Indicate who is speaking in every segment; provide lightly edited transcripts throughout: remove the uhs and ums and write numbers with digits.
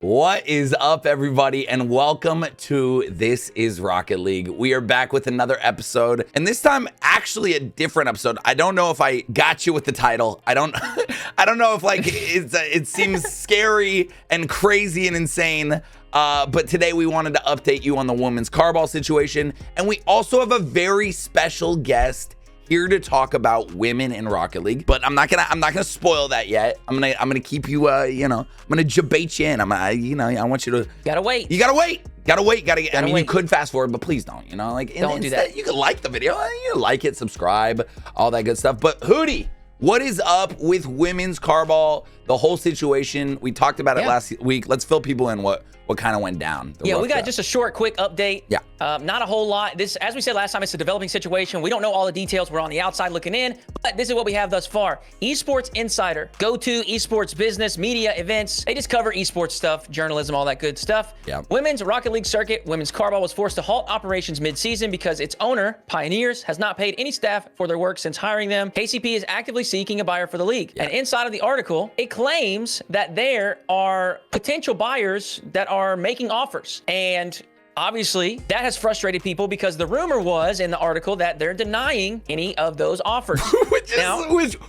Speaker 1: What is up, everybody, and welcome to This is Rocket League. We are back with another episode, and this time actually a different episode. I don't know if I got you with the title. I don't know if like it seems scary and crazy and insane. But today we wanted to update you on the women's carball situation, and we also have a very special guest here to talk about women in Rocket League. But I'm not gonna spoil that yet. I'm gonna keep you I'm gonna debate you in. I want you to
Speaker 2: gotta wait.
Speaker 1: You gotta wait. You could fast forward, but please don't.
Speaker 2: Don't do that.
Speaker 1: You can like the video. You like it, subscribe, all that good stuff. But Hootie, what is up with women's carball? The whole situation. We talked about it last week. Let's fill people in what kind of went down.
Speaker 2: We got just a short, quick update.
Speaker 1: Yeah.
Speaker 2: Not a whole lot. This, as we said last time, it's a developing situation. We don't know all the details. We're on the outside looking in, but this is what we have thus far. Esports Insider, go-to esports business, media, events. They just cover esports stuff, journalism, all that good stuff.
Speaker 1: Yeah.
Speaker 2: Women's Rocket League circuit, women's carball was forced to halt operations mid-season because its owner, Pioneers, has not paid any staff for their work since hiring them. KCP is actively seeking a buyer for the league. Yeah. And inside of the article, it claims that there are potential buyers that are making offers. And obviously, that has frustrated people because the rumor was in the article that they're denying any of those offers.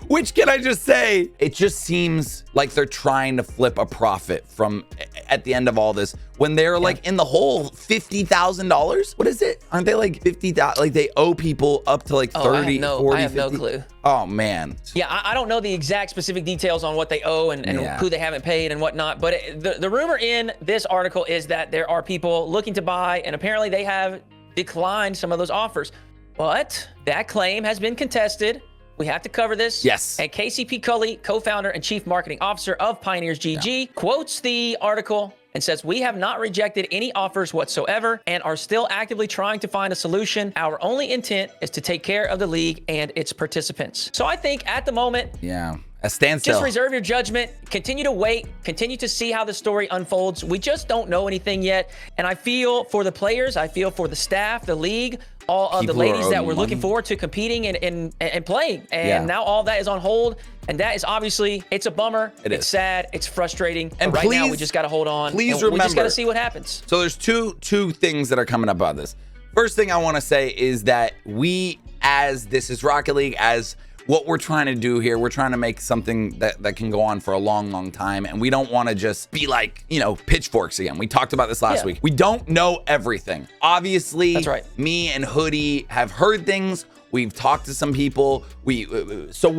Speaker 1: which can I just say, it just seems like they're trying to flip a profit from at the end of all this when they're like in the hole $50,000. What is it? Aren't they like 50,000? Like they owe people up to like 30, 40,
Speaker 2: I have
Speaker 1: 50?
Speaker 2: no clue.
Speaker 1: Oh man.
Speaker 2: Yeah, I don't know the exact specific details on what they owe and who they haven't paid and whatnot. But the rumor in this article is that there are people looking to buy, and apparently they have declined some of those offers. But that claim has been contested. We have to cover this.
Speaker 1: Yes.
Speaker 2: And KCP Cully, co-founder and chief marketing officer of Pioneers GG, quotes the article and says, "We have not rejected any offers whatsoever and are still actively trying to find a solution. Our only intent is to take care of the league and its participants." So I think at the moment,
Speaker 1: a standstill.
Speaker 2: Just reserve your judgment. Continue to wait. Continue to see how the story unfolds. We just don't know anything yet. And I feel for the players. I feel for the staff, the league, all of the ladies that were looking forward to competing and playing. And now all that is on hold. And that is obviously, it's a bummer. It's sad. It's frustrating. And right now, we just got to hold on.
Speaker 1: Please remember.
Speaker 2: We just got to see what happens.
Speaker 1: So there's two things that are coming up out of this. First thing I want to say is that we, as This is Rocket League, as what we're trying to do here, we're trying to make something that can go on for a long time, and we don't want to just be like, pitchforks again. We talked about this last week. We don't know everything. Obviously,
Speaker 2: that's right.
Speaker 1: Me and Hoodie have heard things. We've talked to some people. I feel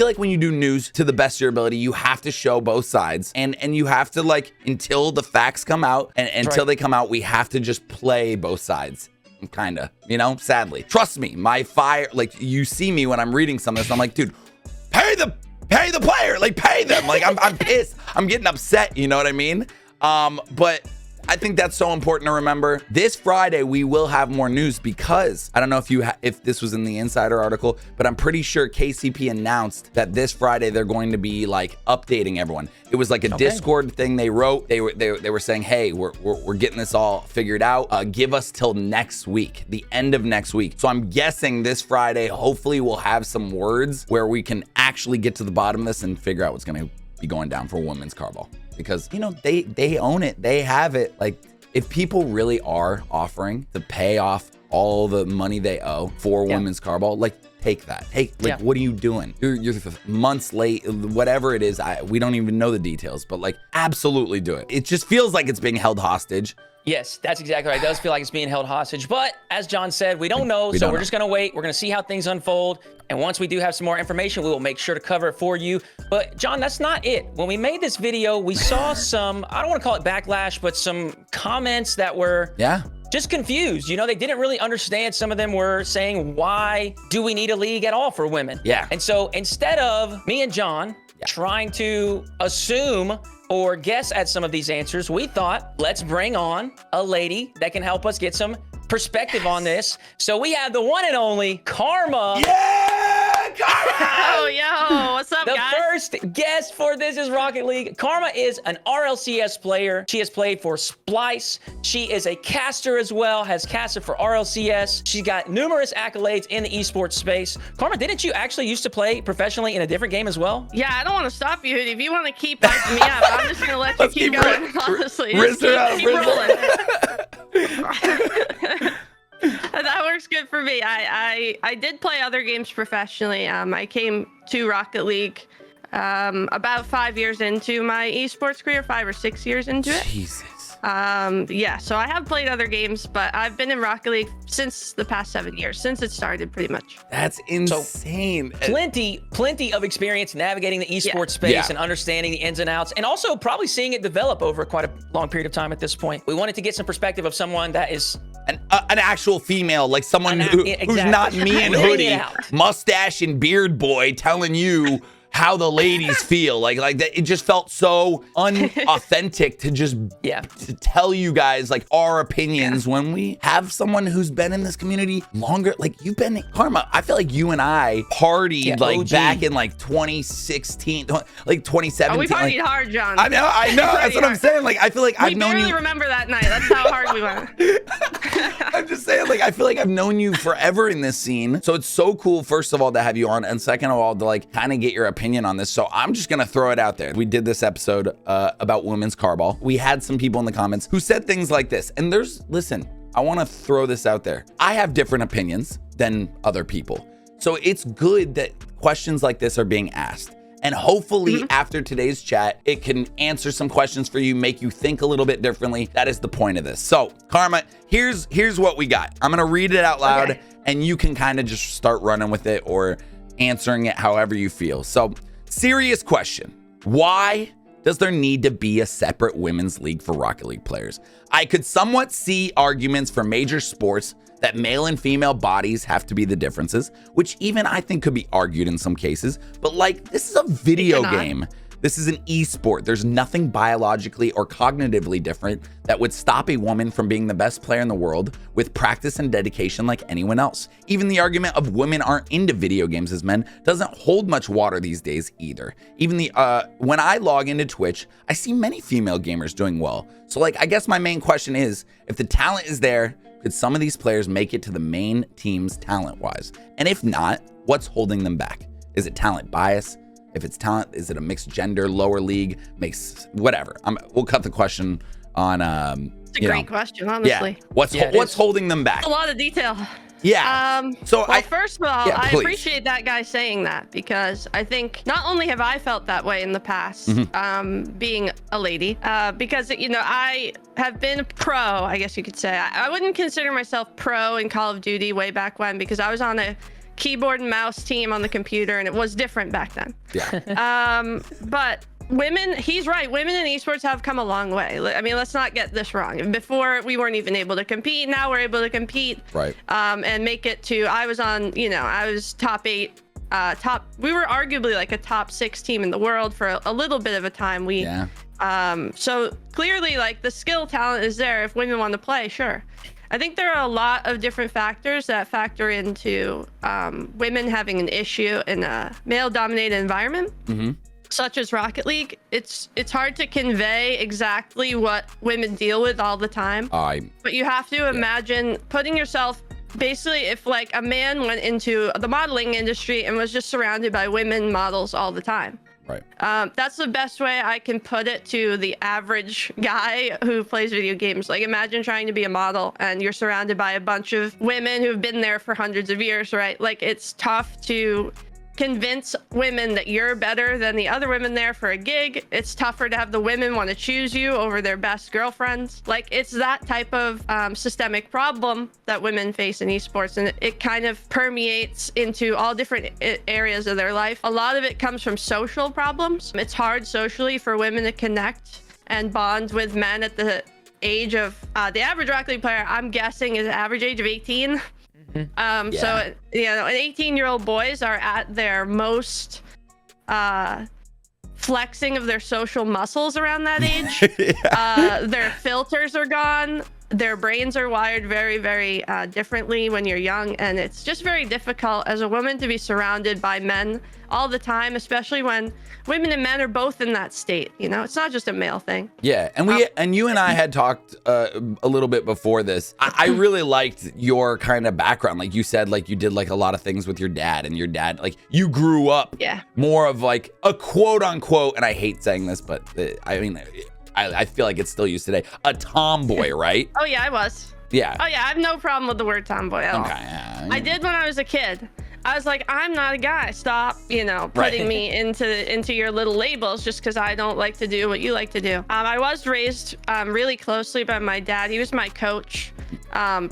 Speaker 1: like when you do news to the best of your ability, you have to show both sides, and you have to until the facts come out, and until they come out, we have to just play both sides. Kinda, sadly. Trust me, my fire, you see me when I'm reading some of this, I'm like, dude, pay the player, pay them. I'm pissed. I'm getting upset, you know what I mean? But I think that's so important to remember. This Friday, we will have more news because I don't know if this was in the Insider article, but I'm pretty sure KCP announced that this Friday they're going to be updating everyone. It was a Discord thing they wrote. They were saying, hey, we're getting this all figured out. Give us till next week, the end of next week. So I'm guessing this Friday, hopefully we'll have some words where we can actually get to the bottom of this and figure out what's going to be going down for women's carball. Because, they own it. They have it. If people really are offering to pay off all the money they owe for women's carball, take that. What are you doing? You're months late, whatever it is. We don't even know the details, but absolutely do it. It just feels like it's being held hostage.
Speaker 2: Yes, that's exactly right. It does feel like it's being held hostage. But as John said, we don't know. So we're just going to wait. We're going to see how things unfold. And once we do have some more information, we will make sure to cover it for you. But John, that's not it. When we made this video, we saw some, I don't want to call it backlash, but some comments that were just confused. They didn't really understand. Some of them were saying, why do we need a league at all for women? Yeah. And so instead of me and John trying to assume or guess at some of these answers, we thought, let's bring on a lady that can help us get some perspective on this. So we have the one and only Karmah.
Speaker 1: Yeah,
Speaker 3: Oh, yo, what's up,
Speaker 2: The
Speaker 3: guys?
Speaker 2: first guest for This is Rocket League. Karmah is an RLCS player. She has played for Splice. She is a caster as well, has casted for RLCS. She's got numerous accolades in the esports space. Karmah, didn't you actually used to play professionally in a different game as well?
Speaker 3: Yeah, I don't want to stop you, Hoodie. If you want to keep hyping me up, I'm just going to let you keep going, honestly. Just keep rolling. That works good for me. I did play other games professionally. I came to Rocket League about 5 years into my esports career, 5 or 6 years into it.
Speaker 1: Jesus.
Speaker 3: Yeah, so I have played other games, but I've been in Rocket League since the past 7 years, since it started pretty much.
Speaker 1: That's insane.
Speaker 2: Plenty of experience navigating the esports space and understanding the ins and outs, and also probably seeing it develop over quite a long period of time at this point. We wanted to get some perspective of someone that is
Speaker 1: an actual female, like someone who's not me and Hoodie, mustache and beard boy telling you how the ladies feel. Like that, it just felt so unauthentic to just to tell you guys like our opinions when we have someone who's been in this community longer. Like you've been, Karmah, I feel like you and I partied like OG. Back in like 2016, like 2017.
Speaker 3: Oh, we partied hard, John.
Speaker 1: I know. That's what I'm saying. Like I feel like I've known you.
Speaker 3: We barely remember that night. That's how hard we went.
Speaker 1: I'm just saying, like, I feel like I've known you forever in this scene. So it's so cool, first of all, to have you on. And second of all, to like kind of get your opinion on this. So I'm just going to throw it out there. We did this episode about women's carball. We had some people in the comments who said things like this. And listen, I want to throw this out there. I have different opinions than other people. So it's good that questions like this are being asked. And hopefully after today's chat, it can answer some questions for you, make you think a little bit differently. That is the point of this. So Karmah, here's what we got. I'm gonna read it out loud and you can kind of just start running with it or answering it however you feel. So serious question. Why does there need to be a separate women's league for Rocket League players? I could somewhat see arguments for major sports that male and female bodies have to be the differences, which even I think could be argued in some cases. But like, this is a video game. This is an esport. There's nothing biologically or cognitively different that would stop a woman from being the best player in the world with practice and dedication like anyone else. Even the argument of women aren't into video games as men doesn't hold much water these days either. Even when I log into Twitch, I see many female gamers doing well. So like, I guess my main question is, if the talent is there, could some of these players make it to the main teams talent-wise? And if not, what's holding them back? Is it talent bias? If it's talent, is it a mixed gender, lower league, whatever? We'll cut the question on.
Speaker 3: It's a great question, honestly.
Speaker 1: Yeah. What's holding them back?
Speaker 3: A lot of detail.
Speaker 1: Yeah.
Speaker 3: First of all, I appreciate that guy saying that, because I think not only have I felt that way in the past, being a lady, because, you know, I have been pro, I guess you could say. I wouldn't consider myself pro in Call of Duty way back when, because I was on a keyboard and mouse team on the computer, and it was different back then. Yeah. But women, he's right. Women in esports have come a long way. I mean, let's not get this wrong. Before, we weren't even able to compete. Now we're able to compete. Right. And make it to, I was top 8. We were arguably like a top 6 team in the world for a little bit of a time. So clearly, like, the skill talent is there if women want to play, sure. I think there are a lot of different factors that factor into women having an issue in a male-dominated environment, such as Rocket League. It's hard to convey exactly what women deal with all the time. But you have to imagine putting yourself, basically, if like a man went into the modeling industry and was just surrounded by women models all the time. Right. That's the best way I can put it to the average guy who plays video games. Like, imagine trying to be a model and you're surrounded by a bunch of women who've been there for hundreds of years, right? Like, it's tough to convince women that you're better than the other women there for a gig. It's tougher to have the women want to choose you over their best girlfriends. Like, it's that type of systemic problem that women face in esports, and it kind of permeates into all different areas of their life. A lot of it comes from social problems. It's hard socially for women to connect and bond with men at the age of the average Rocket League player, I'm guessing, is the average age of 18. So, you know, 18-year-old boys are at their most flexing of their social muscles around that age. Their filters are gone. their brains are wired very, very differently when you're young, and it's just very difficult as a woman to be surrounded by men all the time, especially when women and men are both in that state. You know, it's not just a male thing.
Speaker 1: Yeah, and you and I had talked a little bit before this. I really liked your kind of background. Like you said, like you did like a lot of things with your dad, and your dad, like you grew up more of like a quote unquote, and I hate saying this, but I mean, I feel like it's still used today, a tomboy, right?
Speaker 3: Oh yeah, I was.
Speaker 1: Yeah.
Speaker 3: Oh yeah, I have no problem with the word tomboy at all. I did when I was a kid. I was like, I'm not a guy. Stop, putting me into your little labels just because I don't like to do what you like to do. I was raised really closely by my dad. He was my coach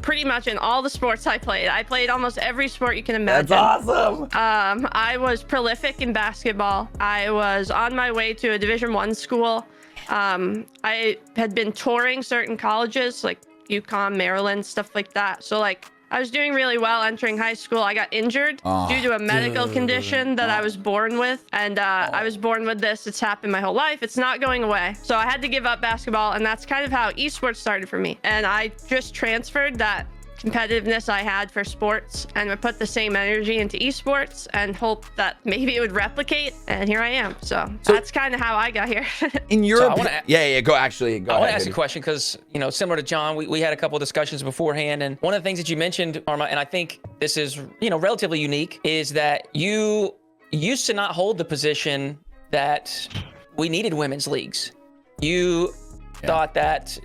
Speaker 3: pretty much in all the sports I played. I played almost every sport you can imagine.
Speaker 1: That's awesome.
Speaker 3: I was prolific in basketball. I was on my way to a Division I school. I had been touring certain colleges like UConn, Maryland, stuff like that. So like I was doing really well entering high school. I got injured due to a medical condition that I was born with. And I was born with this. It's happened my whole life. It's not going away. So I had to give up basketball. And that's kind of how esports started for me. And I just transferred that competitiveness I had for sports and I put the same energy into esports and hope that maybe it would replicate, and here I am. So that's kind of how I got here.
Speaker 1: In your go ahead.
Speaker 2: I want to ask you a question because similar to John, we had a couple of discussions beforehand, and one of the things that you mentioned, Karmah, and I think this is relatively unique, is that you used to not hold the position that we needed women's leagues. You thought that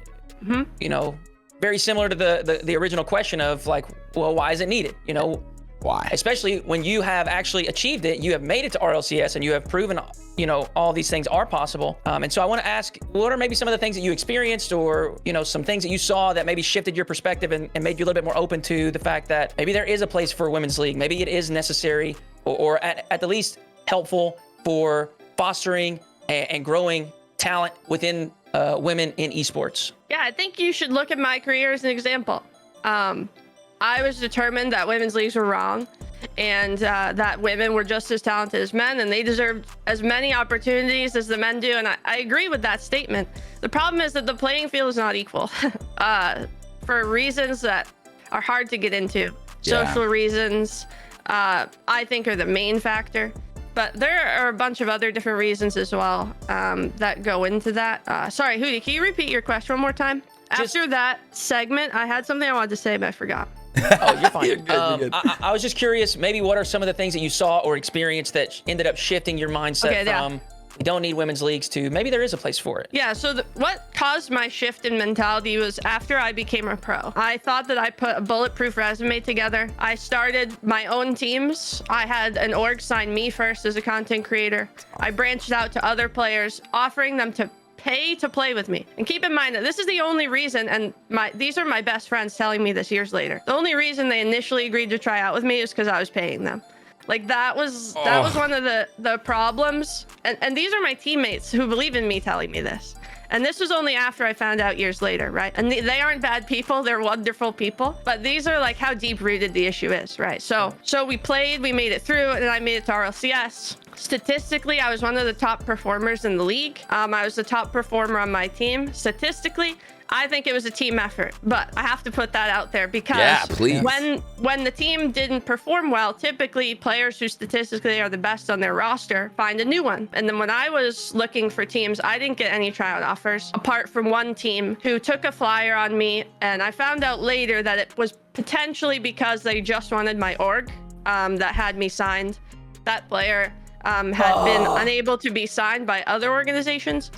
Speaker 2: very similar to the original question of like, well, why is it needed?
Speaker 1: Why?
Speaker 2: Especially when you have actually achieved it, you have made it to RLCS, and you have proven, all these things are possible. And so I want to ask, what are maybe some of the things that you experienced, or some things that you saw that maybe shifted your perspective and made you a little bit more open to the fact that maybe there is a place for a women's league, maybe it is necessary, or at the least helpful for fostering and growing talent within women in esports?
Speaker 3: Yeah, I think you should look at my career as an example. I was determined that women's leagues were wrong, and that women were just as talented as men, and they deserved as many opportunities as the men do. And I agree with that statement. The problem is that the playing field is not equal for reasons that are hard to get into. Social reasons, I think, are the main factor. But there are a bunch of other different reasons as well that go into that. Sorry, Hootie, can you repeat your question one more time? After that segment, I had something I wanted to say, but I forgot.
Speaker 2: Oh, you're fine.
Speaker 1: You're good.
Speaker 2: I was just curious, maybe what are some of the things that you saw or experienced that ended up shifting your mindset from we don't need women's leagues to maybe there is a place for it? Yeah,
Speaker 3: so what caused my shift in mentality was after I became a pro. I thought that I put a bulletproof resume together. I started my own teams. I had an org sign me first as a content creator. I branched out to other players, offering them to pay to play with me. And keep in mind that this is the only reason, and these are my best friends telling me this years later, the only reason they initially agreed to try out with me is because I was paying them. Like that was one of the problems. And these are my teammates who believe in me telling me this. And this was only after I found out years later, right? And they aren't bad people, they're wonderful people. But these are like how deep rooted the issue is, right? So we played, we made it through, and I made it to RLCS. Statistically, I was one of the top performers in the league. I was the top performer on my team. Statistically, I think it was a team effort, but I have to put that out there because when the team didn't perform well, typically players who statistically are the best on their roster find a new one. And then when I was looking for teams, I didn't get any tryout offers apart from one team who took a flyer on me. And I found out later that it was potentially because they just wanted my org that had me signed. That player had been unable to be signed by other organizations.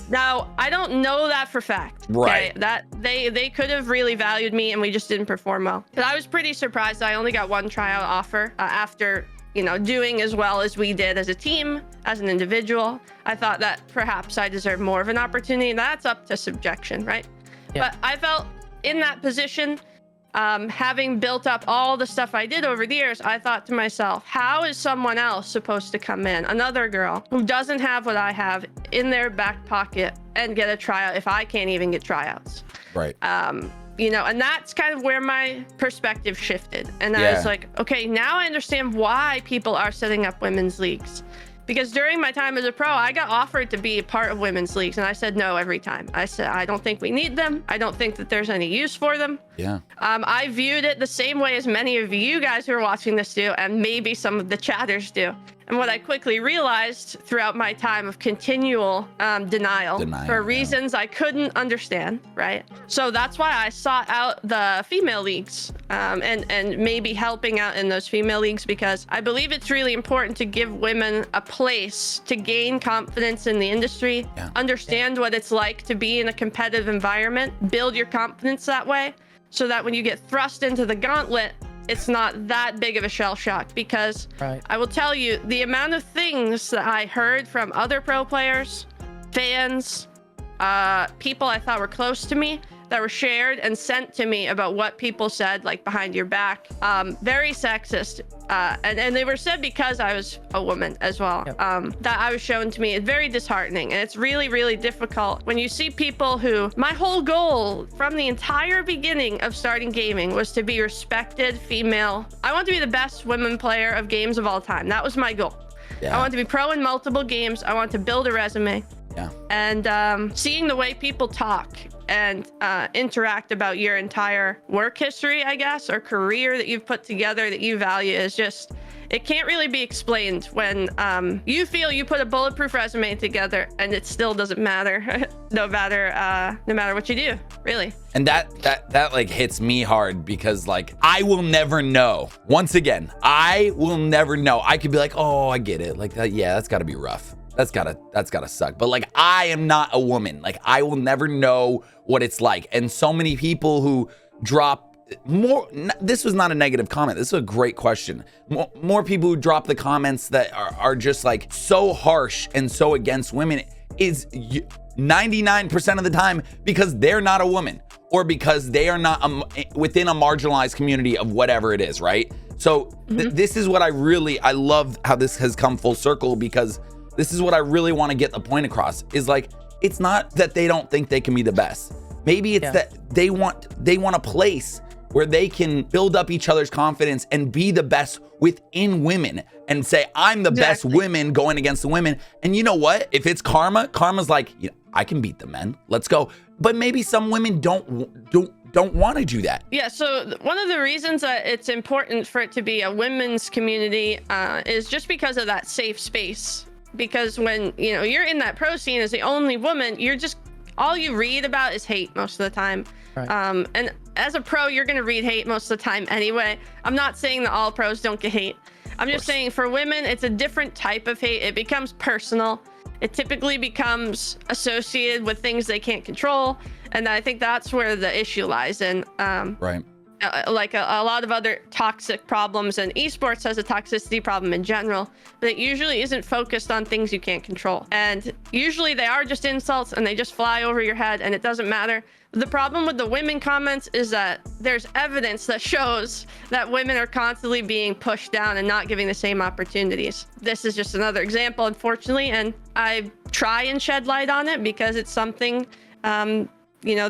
Speaker 3: Now, I don't know that for fact.
Speaker 1: Right.
Speaker 3: Okay? That they could have really valued me and we just didn't perform well. But I was pretty surprised I only got one tryout offer after, doing as well as we did as a team, as an individual. I thought that perhaps I deserved more of an opportunity. That's up to subjection, right? Yeah. But I felt in that position, having built up all the stuff I did over the years, I thought to myself, how is someone else supposed to come in, another girl who doesn't have what I have in their back pocket and get a tryout if I can't even get tryouts?
Speaker 1: Right.
Speaker 3: And that's kind of where my perspective shifted. And I was like, okay, now I understand why people are setting up women's leagues. Because during my time as a pro, I got offered to be a part of women's leagues, and I said no every time. I said, I don't think we need them. I don't think that there's any use for them.
Speaker 1: Yeah.
Speaker 3: I viewed it the same way as many of you guys who are watching this do, and maybe some of the chatters do. And what I quickly realized throughout my time of continual denial for reasons I couldn't understand, right? So that's why I sought out the female leagues and maybe helping out in those female leagues, because I believe it's really important to give women a place to gain confidence in the industry, understand what it's like to be in a competitive environment, build your confidence that way, so that when you get thrust into the gauntlet, it's not that big of a shell shock. Because I will tell you, the amount of things that I heard from other pro players, fans, people I thought were close to me, that were shared and sent to me about what people said, like behind your back, very sexist, and they were said because I was a woman as well. That I was shown to me is very disheartening, and it's really, really difficult when you see people who, my whole goal from the entire beginning of starting gaming was to be respected female. I want to be the best women player of games of all time. That was my goal. I want to be pro in multiple games. I want to build a resume. And seeing the way people talk and interact about your entire work history, I guess, or career that you've put together that you value is just, it can't really be explained when you feel you put a bulletproof resume together and it still doesn't matter, no matter what you do, really.
Speaker 1: And that like hits me hard, because like I will never know. Once again, I will never know. I could be like, oh, I get it. Like that, yeah, that's gotta be rough. That's gotta suck. But like, I am not a woman. Like, I will never know what it's like. And so many people who drop more, this was not a negative comment. This is a great question. More people who drop the comments that are just like so harsh and so against women is 99% of the time because they're not a woman, or because they are not within a marginalized community of whatever it is, right? So this is what I love how this has come full circle, because this is what I really want to get the point across, is like, it's not that they don't think they can be the best. Maybe it's that they want a place where they can build up each other's confidence and be the best within women and say, I'm the best women going against the women. And you know what? If it's Karmah's like, I can beat the men. Let's go. But maybe some women don't want to do that. Yeah,
Speaker 3: so one of the reasons that it's important for it to be a women's community is just because of that safe space. Because when you're in that pro scene as the only woman, you're just, all you read about is hate most of the time. And as a pro, you're gonna read hate most of the time anyway. I'm not saying that all pros don't get hate. I'm just saying for women, it's a different type of hate. It becomes personal. It typically becomes associated with things they can't control. And I think that's where the issue lies in. Like a lot of other toxic problems, and esports has a toxicity problem in general, but it usually isn't focused on things you can't control. And usually they are just insults and they just fly over your head and it doesn't matter. The problem with the women comments is that there's evidence that shows that women are constantly being pushed down and not giving the same opportunities. This is just another example, unfortunately, and I try and shed light on it because it's something, that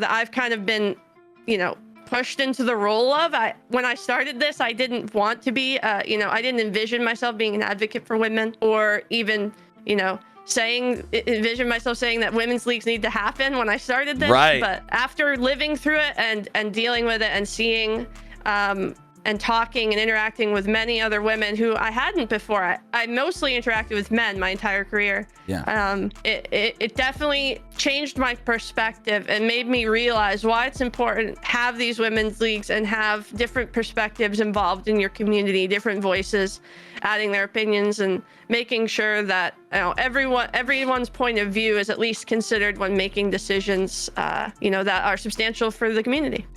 Speaker 3: I've kind of been, pushed into the role of. When I started this, I didn't want to be, I didn't envision myself being an advocate for women, or even, envision myself saying that women's leagues need to happen when I started this. But after living through it and dealing with it and seeing, and talking and interacting with many other women who I hadn't before. I mostly interacted with men my entire career. It definitely changed my perspective and made me realize why it's important to have these women's leagues and have different perspectives involved in your community, different voices adding their opinions and making sure that everyone's point of view is at least considered when making decisions that are substantial for the community.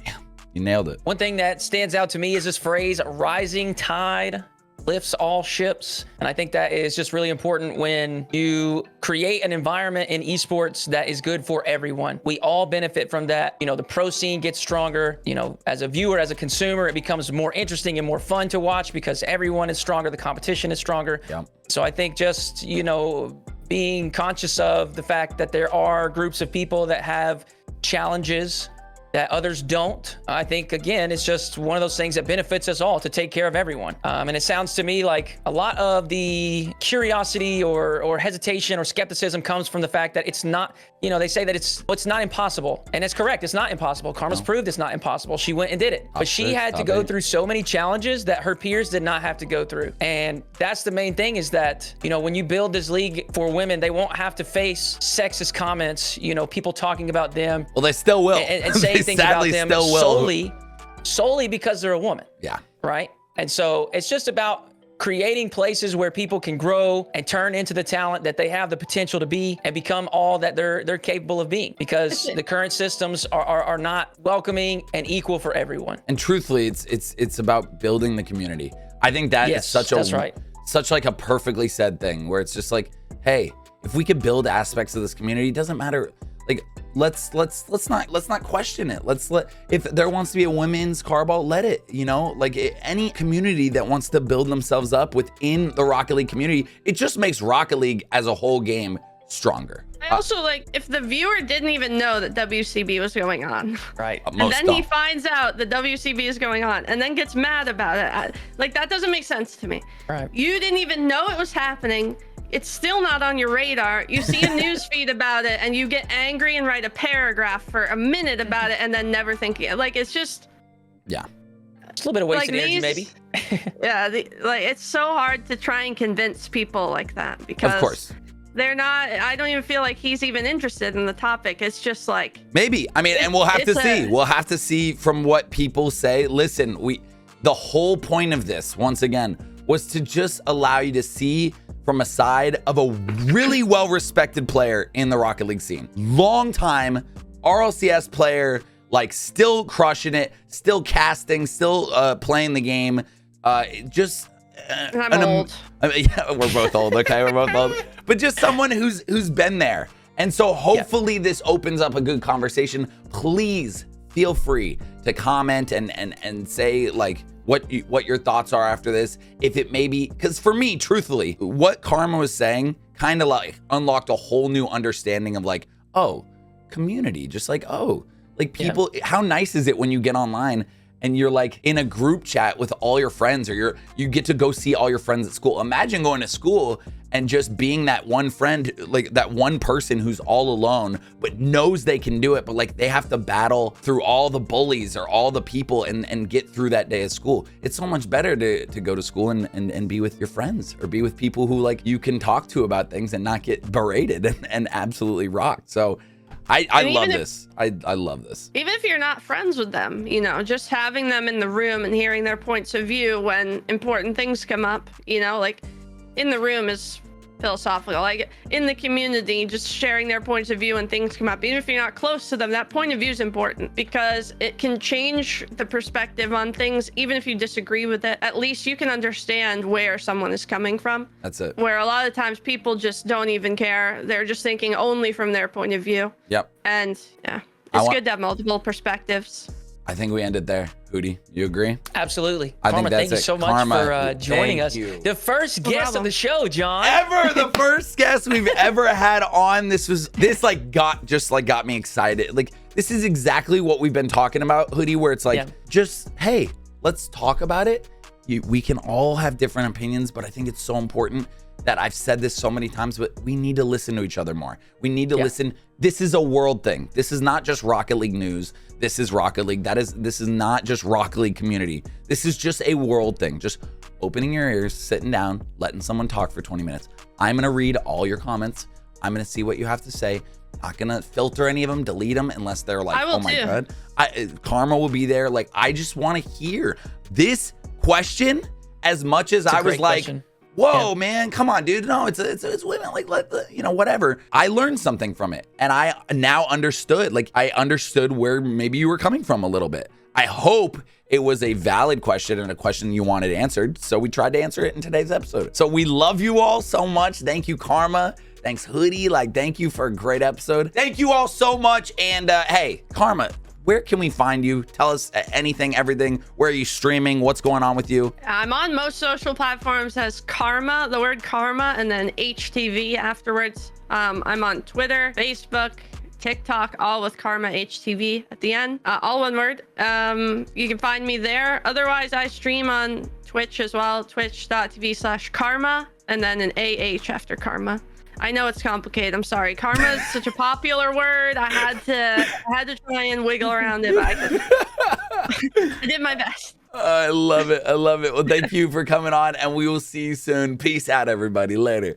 Speaker 1: You nailed it.
Speaker 2: One thing that stands out to me is this phrase, rising tide lifts all ships. And I think that is just really important when you create an environment in esports that is good for everyone. We all benefit from that. The pro scene gets stronger. As a viewer, as a consumer, it becomes more interesting and more fun to watch because everyone is stronger. The competition is stronger. So I think just, being conscious of the fact that there are groups of people that have challenges that others don't. I think, again, it's just one of those things that benefits us all to take care of everyone. And it sounds to me like a lot of the curiosity or hesitation or skepticism comes from the fact that it's not, they say that it's not impossible. And it's correct. It's not impossible. Karmah's proved it's not impossible. She went and did it. But she had to go through so many challenges that her peers did not have to go through. And that's the main thing, is that, when you build this league for women, they won't have to face sexist comments, people talking about them.
Speaker 1: Well, they still will.
Speaker 2: And saying things about them solely because they're a woman.
Speaker 1: Yeah.
Speaker 2: Right. And so it's just about creating places where people can grow and turn into the talent that they have the potential to be and become all that they're capable of being, because the current systems are not welcoming and equal for everyone.
Speaker 1: And truthfully, it's about building the community. I think that is such like a perfectly said thing, where it's just like, hey, if we could build aspects of this community, it doesn't matter. Like, let's not question it. If there wants to be a women's carball, let it, any community that wants to build themselves up within the Rocket League community, it just makes Rocket League as a whole game stronger.
Speaker 3: I also if the viewer didn't even know that WCB was going on.
Speaker 2: Right.
Speaker 3: And then he finds out that WCB is going on and then gets mad about it. That doesn't make sense to me.
Speaker 2: Right.
Speaker 3: You didn't even know it was happening. It's still not on your radar. You see a news feed about it and you get angry and write a paragraph for a minute about it and then never think it's just.
Speaker 1: Yeah.
Speaker 2: It's a little bit of wasted energy, maybe.
Speaker 3: Yeah. It's so hard to try and convince people like that, because
Speaker 1: of course
Speaker 3: they're not. I don't even feel like he's even interested in the topic. It's just
Speaker 1: maybe. I mean, and we'll have to see. We'll have to see from what people say. Listen, the whole point of this, once again, was to just allow you to see from a side of a really well-respected player in the Rocket League scene. Long time RLCS player, still crushing it, still casting, still playing the game.
Speaker 3: I'm old.
Speaker 1: Yeah, we're both old. Okay, we're both old. But just someone who's been there. And so hopefully this opens up a good conversation. Please feel free to comment and say what your thoughts are after this. If it may be, because for me, truthfully, what Karmah was saying kind of unlocked a whole new understanding of community. Just people, how nice is it when you get online and you're in a group chat with all your friends, or you get to go see all your friends at school. Imagine going to school and just being that one friend, that one person who's all alone, but knows they can do it, but they have to battle through all the bullies or all the people and get through that day of school. It's so much better to go to school and be with your friends, or be with people who you can talk to about things and not get berated and absolutely rocked. So I love this. I love this.
Speaker 3: Even if you're not friends with them, just having them in the room and hearing their points of view when important things come up, in the room is philosophical. In the community, just sharing their points of view when things come up. Even if you're not close to them, that point of view is important, because it can change the perspective on things. Even if you disagree with it, at least you can understand where someone is coming from.
Speaker 1: That's it.
Speaker 3: Where a lot of times people just don't even care. They're just thinking only from their point of view.
Speaker 1: Yep.
Speaker 3: And it's good to have multiple perspectives.
Speaker 1: I think we ended there. Hootie, you agree?
Speaker 2: Absolutely.
Speaker 1: Karmah,
Speaker 2: thank you so much for joining us.
Speaker 1: You.
Speaker 2: The first guest of the show, John.
Speaker 1: The first guest we've ever had on. This got me excited. This is exactly what we've been talking about, Hootie, where it's just, hey, let's talk about it. We can all have different opinions, but I think it's so important that I've said this so many times, but we need to listen to each other more. We need to listen. This is a world thing. This is not just Rocket League news. This is Rocket League. This is not just Rocket League community. This is just a world thing. Just opening your ears, sitting down, letting someone talk for 20 minutes. I'm going to read all your comments. I'm going to see what you have to say. Not going to filter any of them, delete them unless they're oh my God. Karmah will be there. I just want to hear this question as much as I was question. Whoa, man, come on, dude. No, it's women, whatever. I learned something from it, and I now understood. I understood where maybe you were coming from a little bit. I hope it was a valid question and a question you wanted answered, so we tried to answer it in today's episode. So we love you all so much. Thank you, Karmah. Thanks, Hootie. Thank you for a great episode. Thank you all so much. And hey, Karmah, where can we find you? Tell us anything, everything. Where are you streaming? What's going on with you?
Speaker 3: I'm on most social platforms as Karmah, the word Karmah, and then HTV afterwards. I'm on Twitter, Facebook, TikTok, all with Karmah HTV at the end, all one word. You can find me there. Otherwise, I stream on Twitch as well, twitch.tv/Karmah, and then an AH after Karmah. I know it's complicated. I'm sorry. Karma is such a popular word. I had to try and wiggle around it, but I did my best.
Speaker 1: I love it. I love it. Well, thank you for coming on, and we will see you soon. Peace out, everybody. Later.